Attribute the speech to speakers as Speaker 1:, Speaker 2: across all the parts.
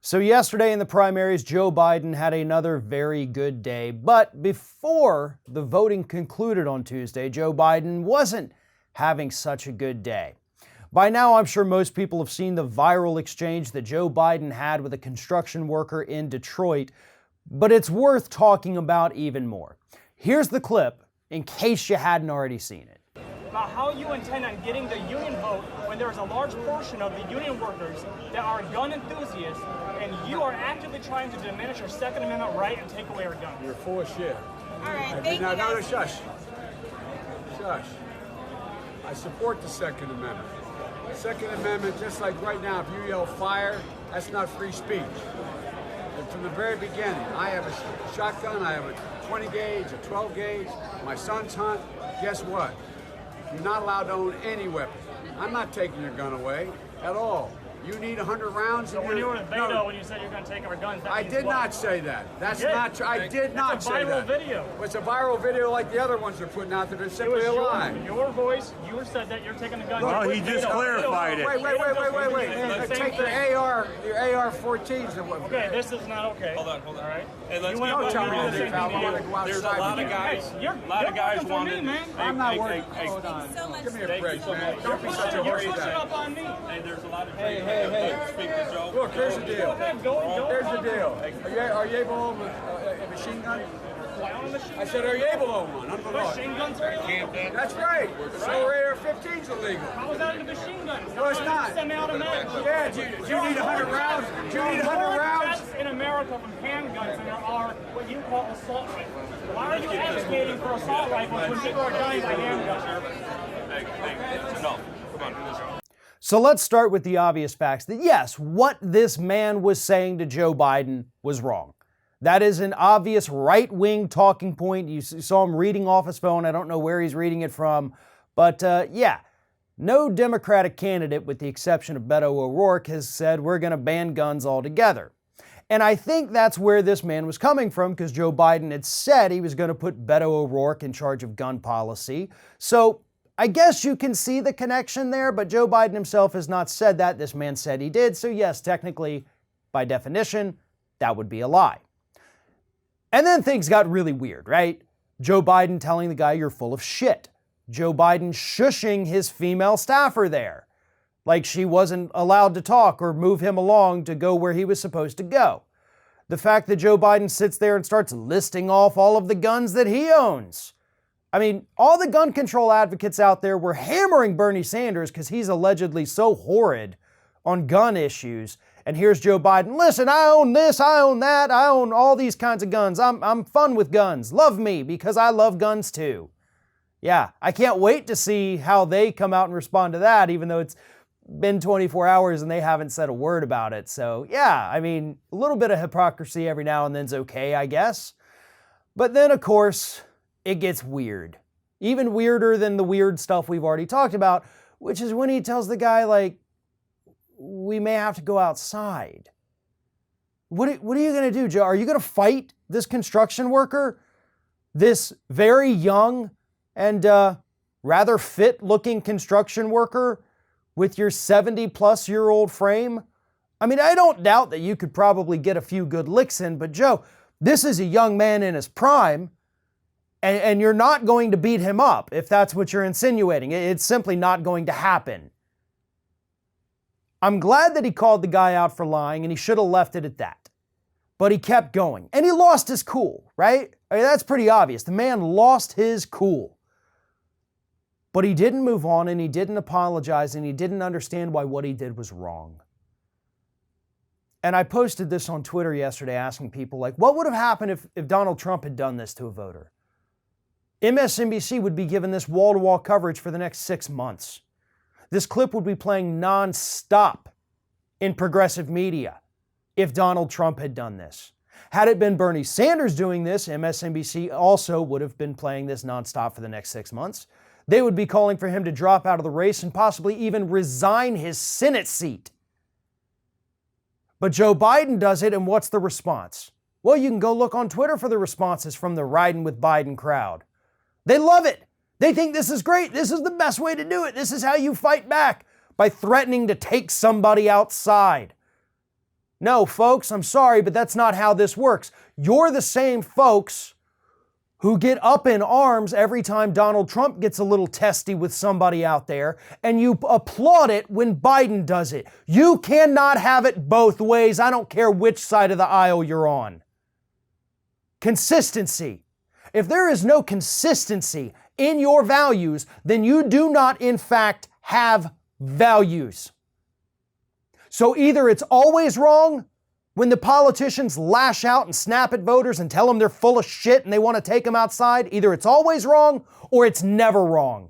Speaker 1: So yesterday in the primaries, Joe Biden had another very good day. But before the voting concluded on Tuesday, Joe Biden wasn't having such a good day. By now, I'm sure most people have seen the viral exchange that Joe Biden had with a construction worker in Detroit, but it's worth talking about even more. Here's the clip in case you hadn't already seen it.
Speaker 2: About how you intend on getting the union vote when there is a large portion of the union workers that are gun enthusiasts, and you are actively trying to diminish your Second Amendment right and take away our guns.
Speaker 3: You're full of shit.
Speaker 4: All right, thank you
Speaker 3: now,
Speaker 4: guys.
Speaker 3: shush. Shush. I support the Second Amendment. The Second Amendment, just like right now, if you yell fire, that's not free speech. And from the very beginning, I have a shotgun, I have a 20 gauge, a 12 gauge, my sons hunt. Guess what? You're not allowed to own any weapon. I'm not taking your gun away at all. You need 100 rounds.
Speaker 2: So when you were in Beto, when you said you're going to take our guns, that
Speaker 3: I
Speaker 2: means
Speaker 3: did
Speaker 2: what?
Speaker 3: not say that. That's not true. I did not say that.
Speaker 2: It's a viral video.
Speaker 3: It's a viral video like the other ones they're putting out that are simply a lie.
Speaker 2: Your voice, you said that you're taking the guns.
Speaker 5: Well, he just clarified it.
Speaker 3: Wait. Take the AR, your AR-14s.
Speaker 2: Okay, this is not okay.
Speaker 5: Hold on.
Speaker 2: All right.
Speaker 5: Hey, let's
Speaker 2: You
Speaker 5: keep
Speaker 2: went
Speaker 5: going.
Speaker 2: on video.
Speaker 5: There's a lot of guys.
Speaker 2: You're
Speaker 5: guys
Speaker 2: working for
Speaker 5: wanted.
Speaker 2: me, man.
Speaker 3: I'm not worried.
Speaker 4: Hold on. So much.
Speaker 3: Give me a break, man.
Speaker 2: You're
Speaker 3: Don't be such a
Speaker 2: pushing
Speaker 3: horsey
Speaker 2: up on me.
Speaker 5: Hey, there's a lot of.
Speaker 3: Hey.
Speaker 5: Speak to Joe.
Speaker 3: Look, here's the deal.
Speaker 2: Go.
Speaker 3: Here's the deal. Are you able to own a machine gun? I said, are you able to own one? I'm the law.
Speaker 2: Machine guns are illegal.
Speaker 3: That's right. So AR-15's illegal.
Speaker 2: How is that a machine gun?
Speaker 3: No, it's not.
Speaker 2: Semi-automatic.
Speaker 3: Yeah, do you need 100 rounds? Do you need 100 rounds?
Speaker 2: Deaths in America from handguns than there are what you call assault rifles. Why are you advocating for assault rifles when people are dying by handguns?
Speaker 5: Hey, no. Come on.
Speaker 1: So let's start with the obvious facts that yes, what this man was saying to Joe Biden was wrong. That is an obvious right-wing talking point. You saw him reading off his phone. I don't know where he's reading it from. But yeah, no Democratic candidate, with the exception of Beto O'Rourke, has said we're going to ban guns altogether. And I think that's where this man was coming from, because Joe Biden had said he was going to put Beto O'Rourke in charge of gun policy. So I guess you can see the connection there, but Joe Biden himself has not said that. This man said he did. So yes, technically, by definition, that would be a lie. And then things got really weird, right? Joe Biden telling the guy you're full of shit. Joe Biden shushing his female staffer there, like she wasn't allowed to talk or move him along to go where he was supposed to go. The fact that Joe Biden sits there and starts listing off all of the guns that he owns. I mean, all the gun control advocates out there were hammering Bernie Sanders because he's allegedly so horrid on gun issues. And here's Joe Biden, listen, I own this, I own that, I own all these kinds of guns. I'm fun with guns. Love me because I love guns too. Yeah, I can't wait to see how they come out and respond to that, even though it's been 24 hours and they haven't said a word about it. So yeah, I mean, a little bit of hypocrisy every now and then is okay, I guess. But then, of course, it gets weird. Even weirder than the weird stuff we've already talked about, which is when he tells the guy, like, we may have to go outside. What are you going to do, Joe? Are you going to fight this construction worker? This very young and rather fit-looking construction worker with your 70-plus-year-old frame? I mean, I don't doubt that you could probably get a few good licks in, but Joe, this is a young man in his prime, and you're not going to beat him up if that's what you're insinuating. It's simply not going to happen. I'm glad that he called the guy out for lying, and he should have left it at that. But he kept going, and he lost his cool, right? I mean, that's pretty obvious. The man lost his cool. But he didn't move on, and he didn't apologize, and he didn't understand why what he did was wrong. And I posted this on Twitter yesterday asking people, like, what would have happened if Donald Trump had done this to a voter? MSNBC would be given this wall-to-wall coverage for the next 6 months. This clip would be playing nonstop in progressive media if Donald Trump had done this. Had it been Bernie Sanders doing this, MSNBC also would have been playing this nonstop for the next 6 months. They would be calling for him to drop out of the race and possibly even resign his Senate seat. But Joe Biden does it, and what's the response? Well, you can go look on Twitter for the responses from the Riding with Biden crowd. They love it. They think this is great. This is the best way to do it. This is how you fight back, by threatening to take somebody outside. No, folks, I'm sorry, but that's not how this works. You're the same folks who get up in arms every time Donald Trump gets a little testy with somebody out there, and you applaud it when Biden does it. You cannot have it both ways. I don't care which side of the aisle you're on. Consistency. If there is no consistency in your values, then you do not, in fact, have values. So either it's always wrong when the politicians lash out and snap at voters and tell them they're full of shit and they want to take them outside. Either it's always wrong or it's never wrong.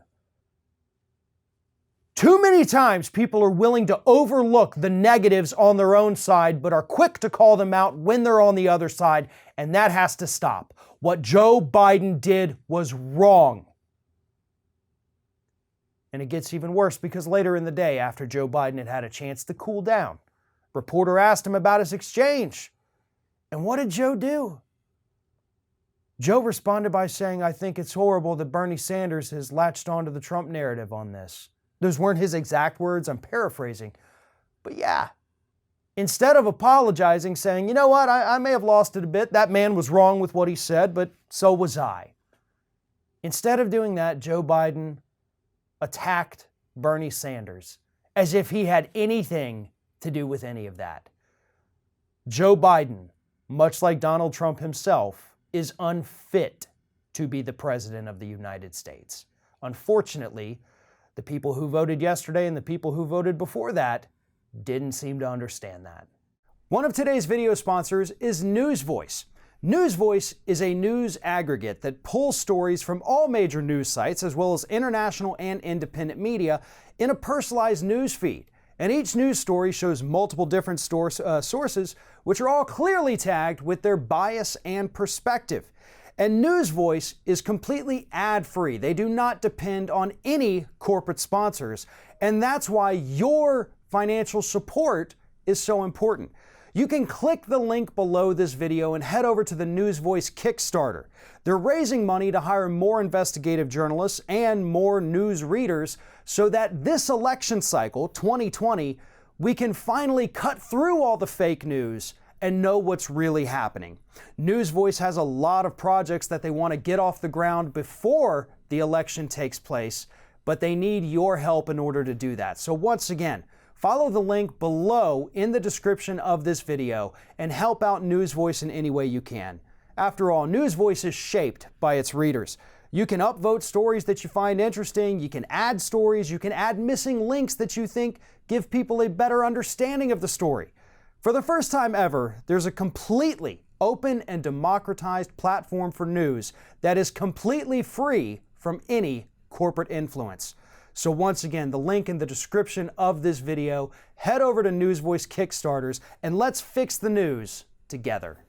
Speaker 1: Too many times people are willing to overlook the negatives on their own side, but are quick to call them out when they're on the other side, and that has to stop. What Joe Biden did was wrong. And it gets even worse because later in the day, after Joe Biden had had a chance to cool down, reporter asked him about his exchange. And what did Joe do? Joe responded by saying, I think it's horrible that Bernie Sanders has latched onto the Trump narrative on this. Those weren't his exact words, I'm paraphrasing. But yeah, instead of apologizing, saying, you know what, I may have lost it a bit. That man was wrong with what he said, but so was I. Instead of doing that, Joe Biden attacked Bernie Sanders as if he had anything to do with any of that. Joe Biden, much like Donald Trump himself, is unfit to be the president of the United States. Unfortunately, the people who voted yesterday and the people who voted before that didn't seem to understand that. One of today's video sponsors is NewsVoice. NewsVoice is a news aggregate that pulls stories from all major news sites as well as international and independent media in a personalized news feed. And each news story shows multiple different sources, which are all clearly tagged with their bias and perspective. And NewsVoice is completely ad-free. They do not depend on any corporate sponsors. And that's why your financial support is so important. You can click the link below this video and head over to the NewsVoice Kickstarter. They're raising money to hire more investigative journalists and more news readers so that this election cycle, 2020, we can finally cut through all the fake news and know what's really happening. NewsVoice has a lot of projects that they want to get off the ground before the election takes place, but they need your help in order to do that. So once again, follow the link below in the description of this video and help out NewsVoice in any way you can. After all, NewsVoice is shaped by its readers. You can upvote stories that you find interesting, you can add stories, you can add missing links that you think give people a better understanding of the story. For the first time ever, there's a completely open and democratized platform for news that is completely free from any corporate influence. So once again, the link in the description of this video, head over to NewsVoice Kickstarters and let's fix the news together.